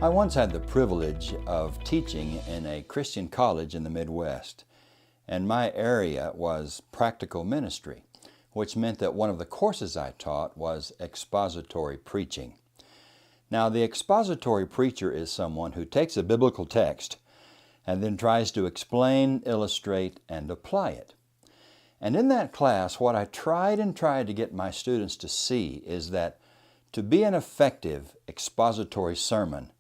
I once had the privilege of teaching in a Christian college in the Midwest, and my area was practical ministry, which meant that one of the courses I taught was expository preaching. Now, the expository preacher is someone who takes a biblical text and then tries to explain, illustrate, and apply it. And in that class, what I tried to get my students to see is that to be an effective expository sermon,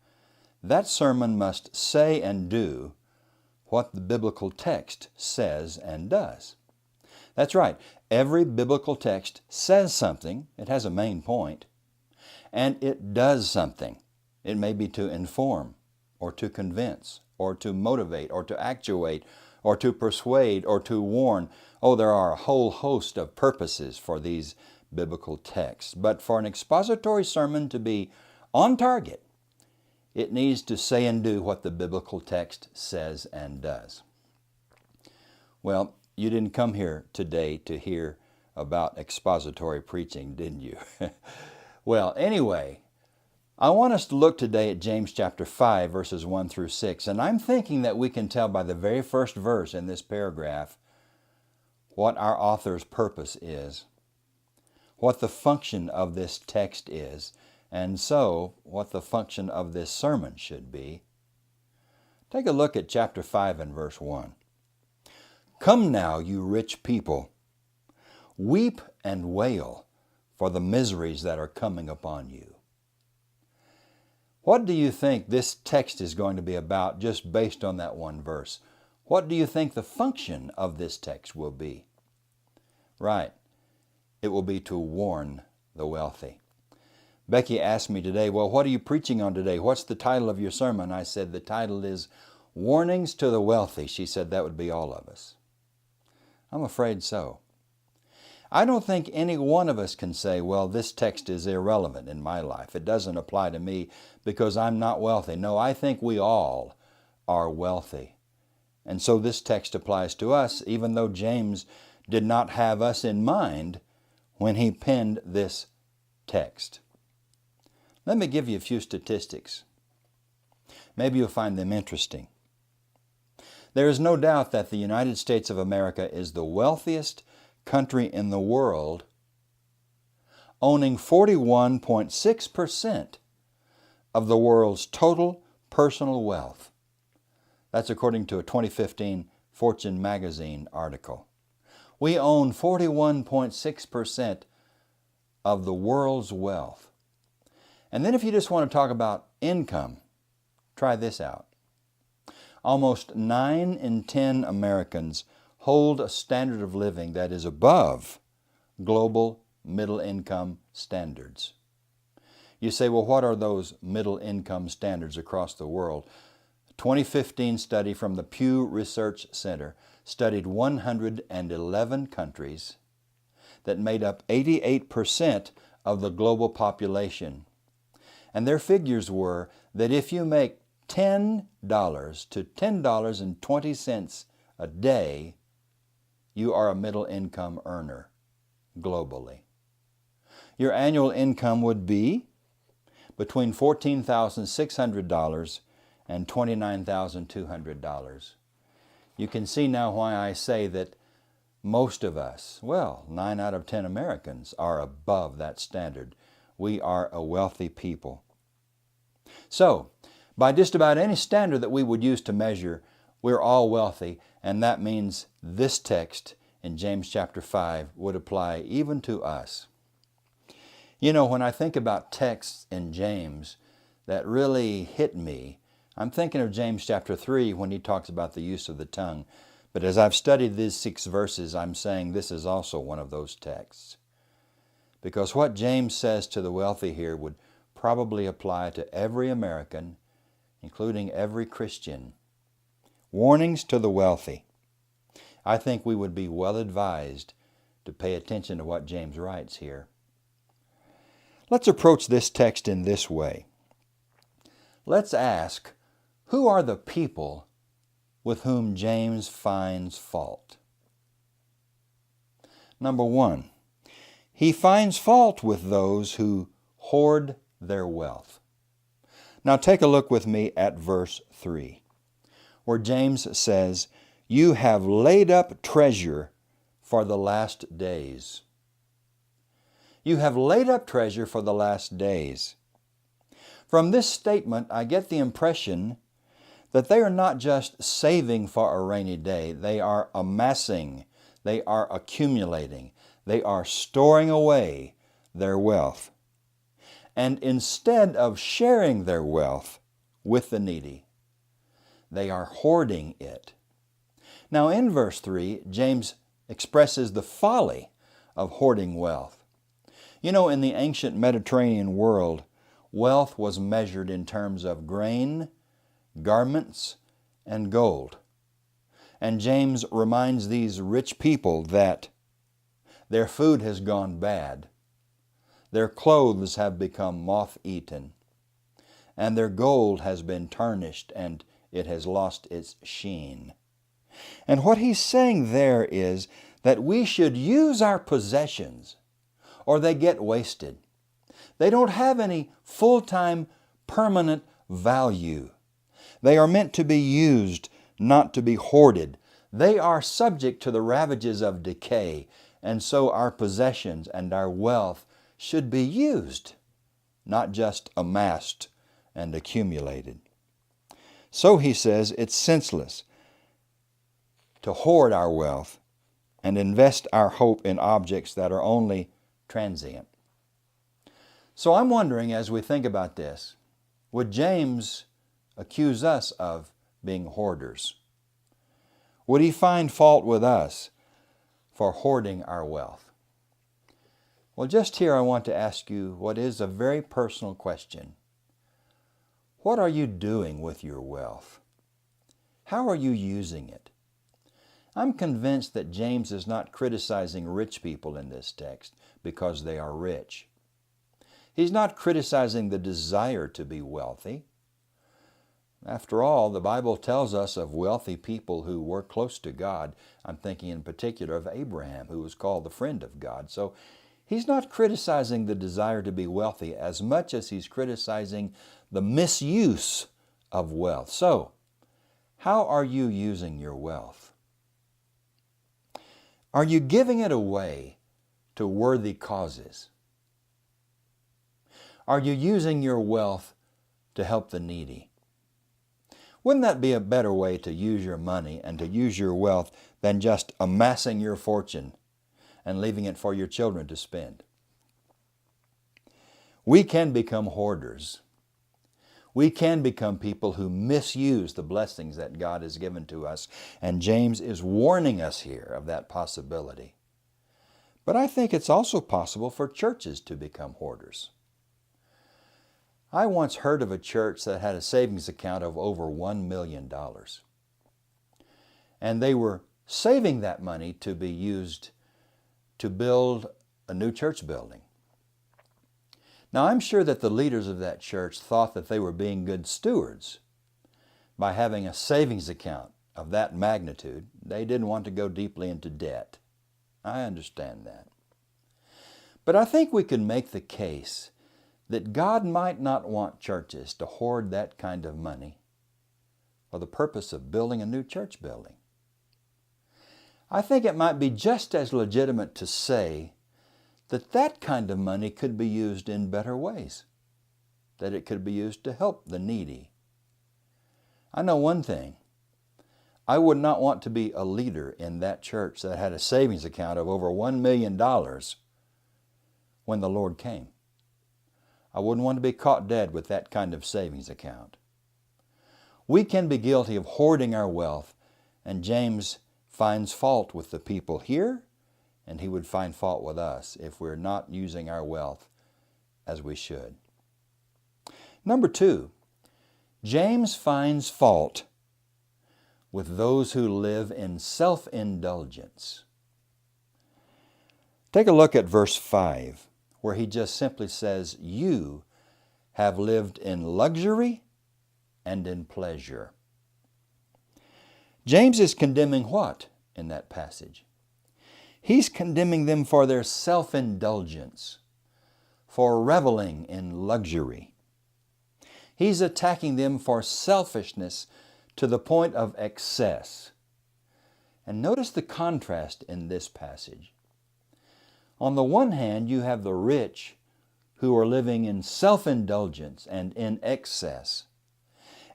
that sermon must say and do what the biblical text says and does. That's right. Every biblical text says something. It has a main point. And it does something. It may be to inform, or to convince, or to motivate, or to actuate, or to persuade, or to warn. Oh, there are a whole host of purposes for these biblical texts. But for an expository sermon to be on target, it needs to say and do what the biblical text says and does. Well, you didn't come here today to hear about expository preaching, didn't you? Well, anyway, I want us to look today at James chapter 5, verses 1 through 6. And I'm thinking that we can tell by the very first verse in this paragraph what our author's purpose is, what the function of this text is, and so what the function of this sermon should be. Take a look at chapter 5 and verse 1. Come now, you rich people, weep and wail for the miseries that are coming upon you. What do you think this text is going to be about just based on that one verse? What do you think the function of this text will be? Right, it will be to warn the wealthy. Becky asked me today, well, what are you preaching on today? What's the title of your sermon? I said, the title is Warnings to the Wealthy. She said that would be all of us. I'm afraid so. I don't think any one of us can say, well, this text is irrelevant in my life. It doesn't apply to me because I'm not wealthy. No, I think we all are wealthy. And so this text applies to us, even though James did not have us in mind when he penned this text. Let me give you a few statistics. Maybe you'll find them interesting. There is no doubt that the United States of America is the wealthiest country in the world, owning 41.6% of the world's total personal wealth. That's according to a 2015 Fortune magazine article. We own 41.6% of the world's wealth. And then if you just want to talk about income, try this out. Almost 9 in 10 Americans hold a standard of living that is above global middle income standards. You say, well, what are those middle income standards across the world? A 2015 study from the Pew Research Center studied 111 countries that made up 88% of the global population. And their figures were that if you make $10 to $10.20 a day, you are a middle income earner globally. Your annual income would be between $14,600 and $29,200. You can see now why I say that most of us, well, 9 out of 10 Americans are above that standard. We are a wealthy people. So, by just about any standard that we would use to measure, we're all wealthy, and that means this text in James chapter 5 would apply even to us. You know, when I think about texts in James that really hit me, I'm thinking of James chapter 3 when he talks about the use of the tongue. But as I've studied these 6 verses, I'm saying this is also one of those texts. Because what James says to the wealthy here would probably apply to every American, including every Christian. Warnings to the wealthy. I think we would be well advised to pay attention to what James writes here. Let's approach this text in this way. Let's ask, who are the people with whom James finds fault? Number 1, he finds fault with those who hoard their wealth. Now take a look with me at verse 3, where James says, "You have laid up treasure for the last days." You have laid up treasure for the last days. From this statement, I get the impression that they are not just saving for a rainy day. They are amassing. They are accumulating. They are storing away their wealth. And instead of sharing their wealth with the needy, they are hoarding it. Now in verse 3, James expresses the folly of hoarding wealth. You know, in the ancient Mediterranean world, wealth was measured in terms of grain, garments, and gold. And James reminds these rich people that their food has gone bad, their clothes have become moth-eaten, and their gold has been tarnished and it has lost its sheen. And what he's saying there is that we should use our possessions or they get wasted. They don't have any full-time, permanent value. They are meant to be used, not to be hoarded. They are subject to the ravages of decay, and so our possessions and our wealth should be used, not just amassed and accumulated. So he says it's senseless to hoard our wealth and invest our hope in objects that are only transient. So I'm wondering, as we think about this, would James accuse us of being hoarders? Would he find fault with us for hoarding our wealth? Well, just here I want to ask you what is a very personal question. What are you doing with your wealth? How are you using it? I'm convinced that James is not criticizing rich people in this text because they are rich. He's not criticizing the desire to be wealthy. After all, the Bible tells us of wealthy people who were close to God. I'm thinking in particular of Abraham, who was called the friend of God. So he's not criticizing the desire to be wealthy as much as he's criticizing the misuse of wealth. So, how are you using your wealth? Are you giving it away to worthy causes? Are you using your wealth to help the needy? Wouldn't that be a better way to use your money and to use your wealth than just amassing your fortune and leaving it for your children to spend? We can become hoarders. We can become people who misuse the blessings that God has given to us, and James is warning us here of that possibility. But I think it's also possible for churches to become hoarders. I once heard of a church that had a savings account of over $1 million. And they were saving that money to be used to build a new church building. Now, I'm sure that the leaders of that church thought that they were being good stewards by having a savings account of that magnitude. They didn't want to go deeply into debt. I understand that. But I think we can make the case that God might not want churches to hoard that kind of money for the purpose of building a new church building. I think it might be just as legitimate to say that that kind of money could be used in better ways, that it could be used to help the needy. I know one thing. I would not want to be a leader in that church that had a savings account of over $1 million when the Lord came. I wouldn't want to be caught dead with that kind of savings account. We can be guilty of hoarding our wealth, and James finds fault with the people here, and he would find fault with us if we're not using our wealth as we should. Number 2, James finds fault with those who live in self-indulgence. Take a look at verse 5. Where he just simply says, you have lived in luxury and in pleasure. James is condemning what in that passage? He's condemning them for their self-indulgence, for reveling in luxury. He's attacking them for selfishness to the point of excess. And notice the contrast in this passage. On the one hand, you have the rich who are living in self-indulgence and in excess.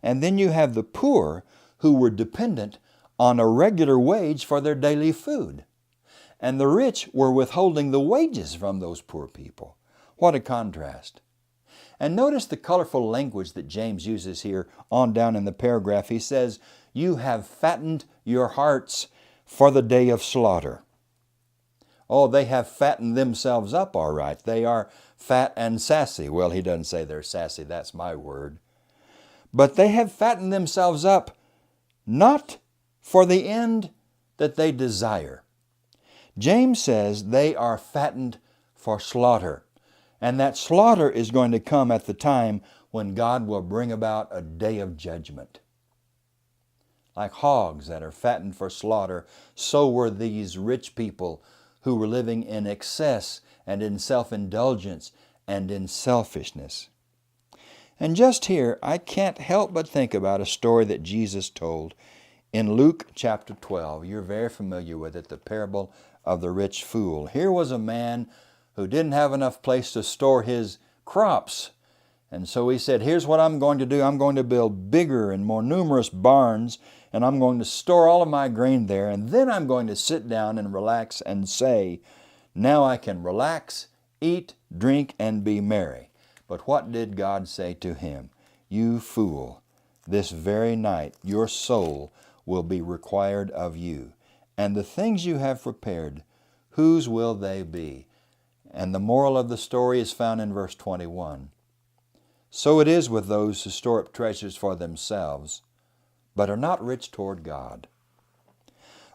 And then you have the poor who were dependent on a regular wage for their daily food. And the rich were withholding the wages from those poor people. What a contrast. And notice the colorful language that James uses here on down in the paragraph. He says, "You have fattened your hearts for the day of slaughter." Oh, they have fattened themselves up, all right. They are fat and sassy. Well, he doesn't say they're sassy. That's my word. But they have fattened themselves up not for the end that they desire. James says they are fattened for slaughter. And that slaughter is going to come at the time when God will bring about a day of judgment. Like hogs that are fattened for slaughter, so were these rich people who were living in excess and in self-indulgence and in selfishness. And just here, I can't help but think about a story that Jesus told in Luke chapter 12. You're very familiar with it, the parable of the rich fool. Here was a man who didn't have enough place to store his crops. And so he said, here's what I'm going to do. I'm going to build bigger and more numerous barns, and I'm going to store all of my grain there, and then I'm going to sit down and relax and say, now I can relax, eat, drink, and be merry. But what did God say to him? You fool, this very night your soul will be required of you. And the things you have prepared, whose will they be? And the moral of the story is found in verse 21. So it is with those who store up treasures for themselves, but are not rich toward God.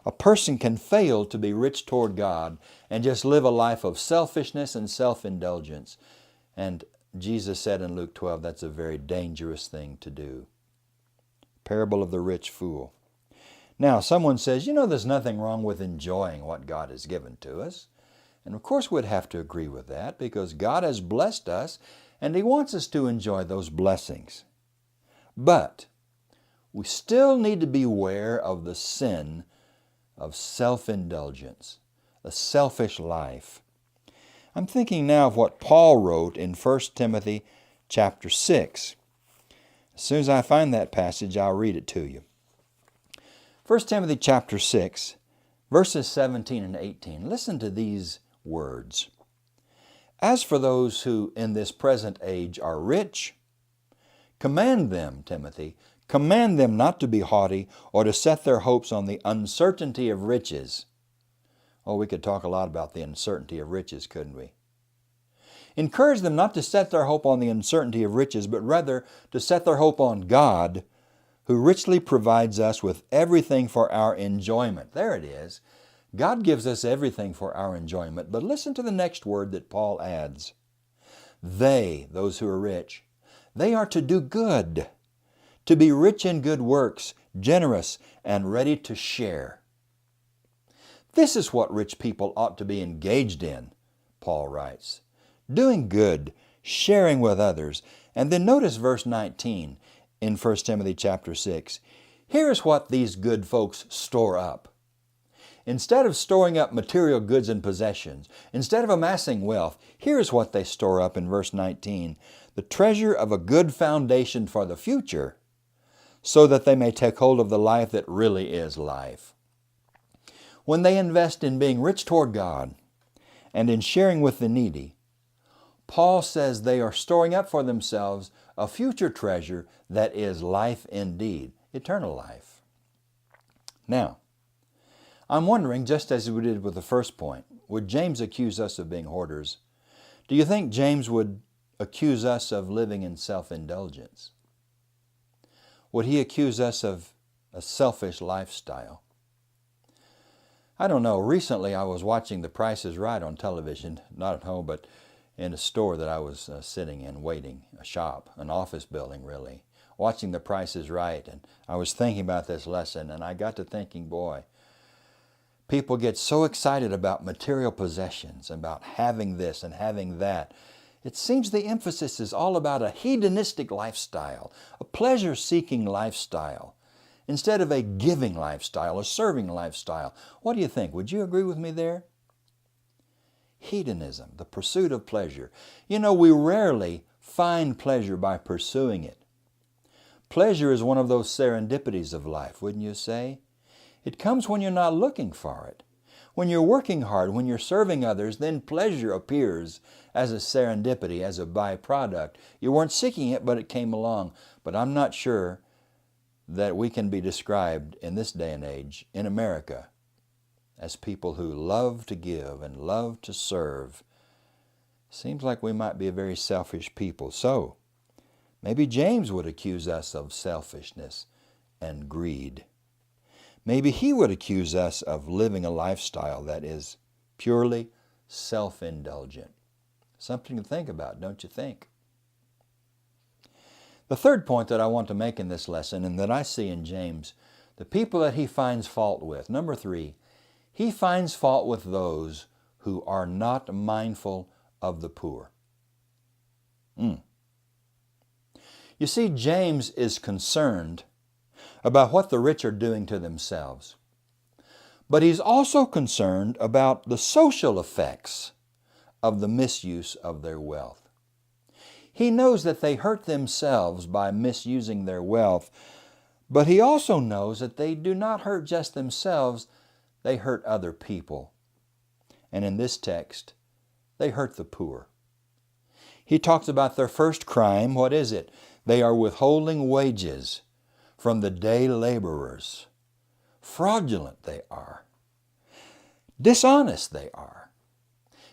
A person can fail to be rich toward God and just live a life of selfishness and self-indulgence. And Jesus said in Luke 12, that's a very dangerous thing to do. Parable of the rich fool. Now, someone says, there's nothing wrong with enjoying what God has given to us. And of course we'd have to agree with that because God has blessed us and He wants us to enjoy those blessings. But we still need to be aware of the sin of self-indulgence, a selfish life. I'm thinking now of what Paul wrote in 1 Timothy chapter 6. As soon as I find that passage, I'll read it to you. 1 Timothy chapter 6, verses 17 and 18. Listen to these words. As for those who in this present age are rich, command them, Timothy, command them not to be haughty or to set their hopes on the uncertainty of riches. Oh, we could talk a lot about the uncertainty of riches, couldn't we? Encourage them not to set their hope on the uncertainty of riches, but rather to set their hope on God, who richly provides us with everything for our enjoyment. There it is. God gives us everything for our enjoyment. But listen to the next word that Paul adds. They, those who are rich, they are to do good, to be rich in good works, generous, and ready to share. This is what rich people ought to be engaged in, Paul writes. Doing good, sharing with others. And then notice verse 19 in 1 Timothy chapter 6. Here's what these good folks store up. Instead of storing up material goods and possessions, instead of amassing wealth, here's what they store up in verse 19. The treasure of a good foundation for the future, so that they may take hold of the life that really is life. When they invest in being rich toward God and in sharing with the needy, Paul says they are storing up for themselves a future treasure that is life indeed, eternal life. Now, I'm wondering, just as we did with the first point, would James accuse us of being hoarders? Do you think James would accuse us of living in self-indulgence? Would he accuse us of a selfish lifestyle? I don't know. Recently I was watching The Price is Right on television, not at home, but in a store that I was sitting in, waiting, a shop, an office building really, watching The Price is Right. And I was thinking about this lesson, and I got to thinking, boy, people get so excited about material possessions, about having this and having that. It seems the emphasis is all about a hedonistic lifestyle, a pleasure-seeking lifestyle, instead of a giving lifestyle, a serving lifestyle. What do you think? Would you agree with me there? Hedonism, the pursuit of pleasure. You know, we rarely find pleasure by pursuing it. Pleasure is one of those serendipities of life, wouldn't you say? It comes when you're not looking for it. When you're working hard, when you're serving others, then pleasure appears as a serendipity, as a byproduct. You weren't seeking it, but it came along. But I'm not sure that we can be described in this day and age in America as people who love to give and love to serve. Seems like we might be a very selfish people. So, maybe James would accuse us of selfishness and greed. Maybe he would accuse us of living a lifestyle that is purely self-indulgent. Something to think about, don't you think? The third point that I want to make in this lesson, and that I see in James, the people that he finds fault with. Number 3, he finds fault with those who are not mindful of the poor. You see, James is concerned about what the rich are doing to themselves. But he's also concerned about the social effects of the misuse of their wealth. He knows that they hurt themselves by misusing their wealth, but he also knows that they do not hurt just themselves, they hurt other people. And in this text, they hurt the poor. He talks about their first crime. What is it? They are withholding wages from the day laborers. Fraudulent they are. Dishonest they are.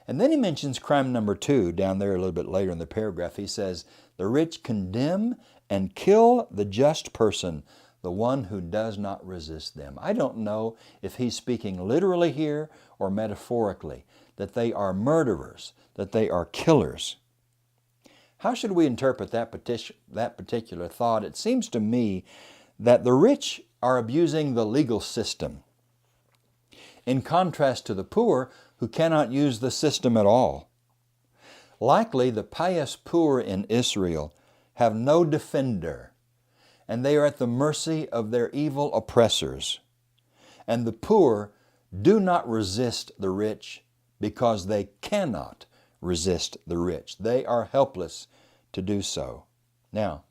And then he mentions crime number 2 down there a little bit later in the paragraph. He says, the rich condemn and kill the just person, the one who does not resist them. I don't know if he's speaking literally here or metaphorically, that they are murderers, that they are killers. How should we interpret that particular thought? It seems to me that the rich are abusing the legal system, in contrast to the poor who cannot use the system at all. Likely the pious poor in Israel have no defender, and they are at the mercy of their evil oppressors. And the poor do not resist the rich because they cannot resist the rich. They are helpless to do so. Now,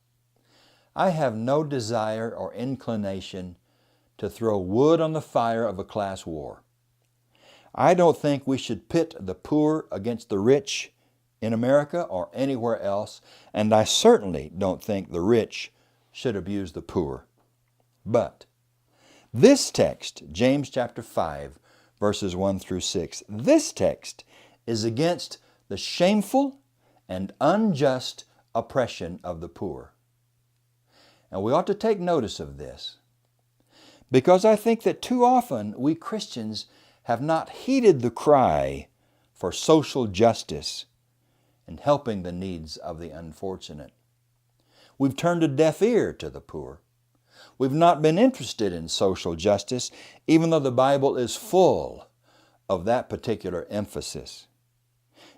I have no desire or inclination to throw wood on the fire of a class war. I don't think we should pit the poor against the rich in America or anywhere else, and I certainly don't think the rich should abuse the poor. But this text, James chapter 5, verses 1 through 6, this text is against the shameful and unjust oppression of the poor. And we ought to take notice of this, because I think that too often we Christians have not heeded the cry for social justice and helping the needs of the unfortunate. We've turned a deaf ear to the poor. We've not been interested in social justice, even though the Bible is full of that particular emphasis.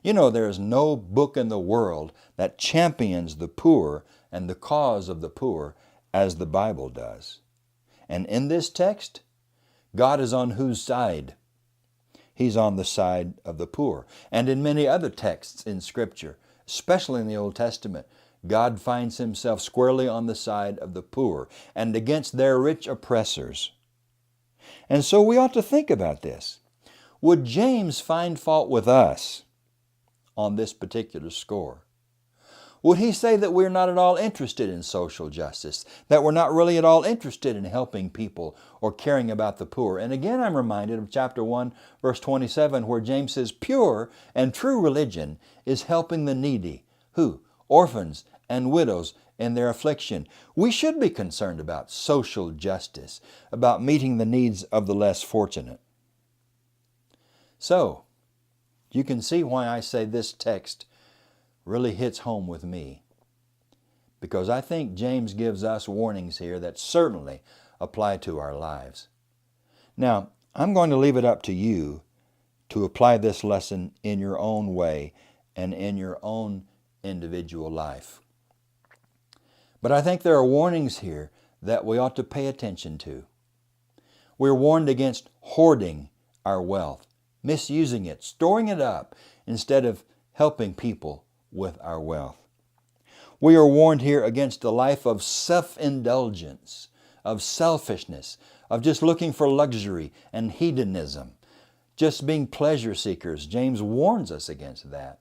You know, there is no book in the world that champions the poor and the cause of the poor as the Bible does. And in this text, God is on whose side? He's on the side of the poor. And in many other texts in Scripture, especially in the Old Testament, God finds Himself squarely on the side of the poor and against their rich oppressors. And so we ought to think about this. Would James find fault with us on this particular score? Would he say that we're not at all interested in social justice, that we're not really at all interested in helping people or caring about the poor? And again, I'm reminded of chapter 1, verse 27, where James says, pure and true religion is helping the needy. Who? Orphans and widows in their affliction. We should be concerned about social justice, about meeting the needs of the less fortunate. So, you can see why I say this text really hits home with me, because I think James gives us warnings here that certainly apply to our lives. Now, I'm going to leave it up to you to apply this lesson in your own way and in your own individual life. But I think there are warnings here that we ought to pay attention to. We're warned against hoarding our wealth, misusing it, storing it up, instead of helping people with our wealth. We are warned here against a life of self-indulgence, of selfishness, of just looking for luxury and hedonism, just being pleasure seekers. James warns us against that.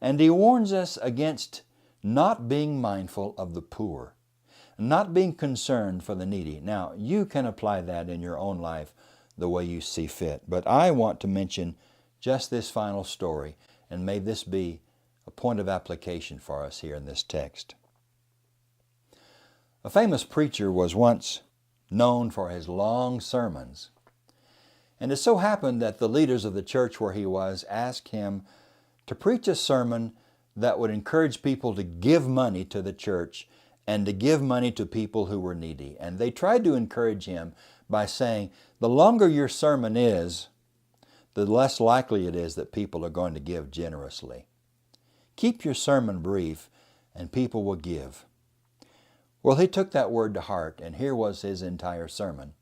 And he warns us against not being mindful of the poor, not being concerned for the needy. Now, you can apply that in your own life the way you see fit. But I want to mention just this final story, and may this be a point of application for us here in this text. A famous preacher was once known for his long sermons. And it so happened that the leaders of the church where he was asked him to preach a sermon that would encourage people to give money to the church and to give money to people who were needy. And they tried to encourage him by saying, the longer your sermon is, the less likely it is that people are going to give generously. Keep your sermon brief and people will give. Well, he took that word to heart, and here was his entire sermon.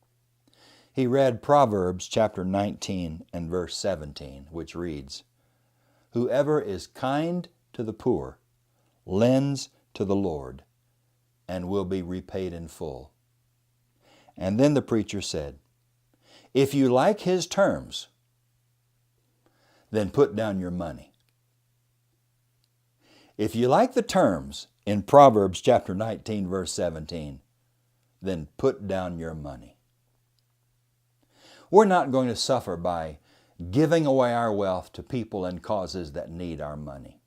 He read Proverbs chapter 19 and verse 17, which reads, "Whoever is kind to the poor lends to the Lord and will be repaid in full." And then the preacher said, "If you like his terms, then put down your money." If you like the terms in Proverbs chapter 19, verse 17, then put down your money. We're not going to suffer by giving away our wealth to people and causes that need our money.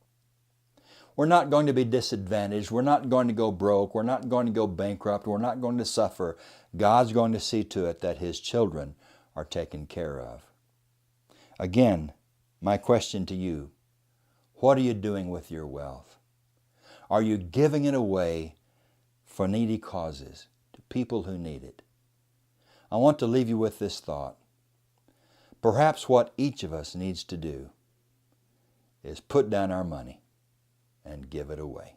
We're not going to be disadvantaged. We're not going to go broke. We're not going to go bankrupt. We're not going to suffer. God's going to see to it that His children are taken care of. Again, my question to you, what are you doing with your wealth? Are you giving it away for needy causes, to people who need it? I want to leave you with this thought. Perhaps what each of us needs to do is put down our money and give it away.